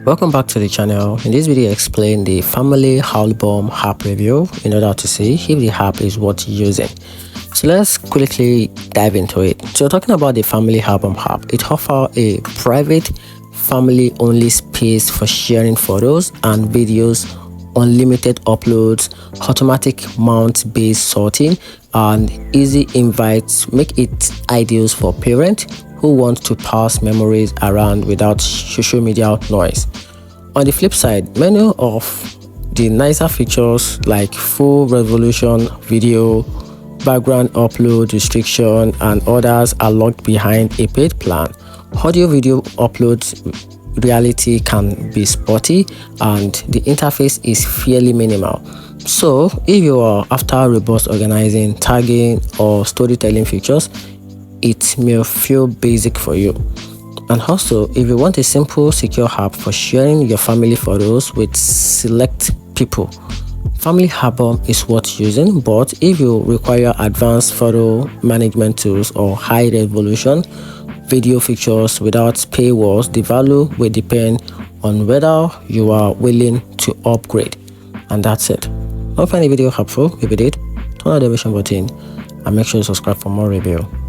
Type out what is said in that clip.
Welcome back to the channel. In this video I explain the Family Album app review in order to see if the app is worth using. So let's quickly dive into it. So talking about the Family Album app, it offers a private family only space for sharing photos and videos, unlimited uploads, automatic mount based sorting, and easy invites. Make it ideal for parents who want to pass memories around without social media noise. On the flip side, many of the nicer features like full resolution video, background upload restriction, and others are locked behind a paid plan. Audio video uploads reality can be spotty and the interface is fairly minimal. So if you are after robust organizing, tagging, or storytelling features, it may feel basic for you. And also, if you want a simple, secure app for sharing your family photos with select people, Family Album is worth using. But if you require advanced photo management tools or high resolution video features without paywalls, the value will depend on whether you are willing to upgrade. And that's it. Hope you find the video helpful. If you did, turn on the notification button and make sure you subscribe for more review.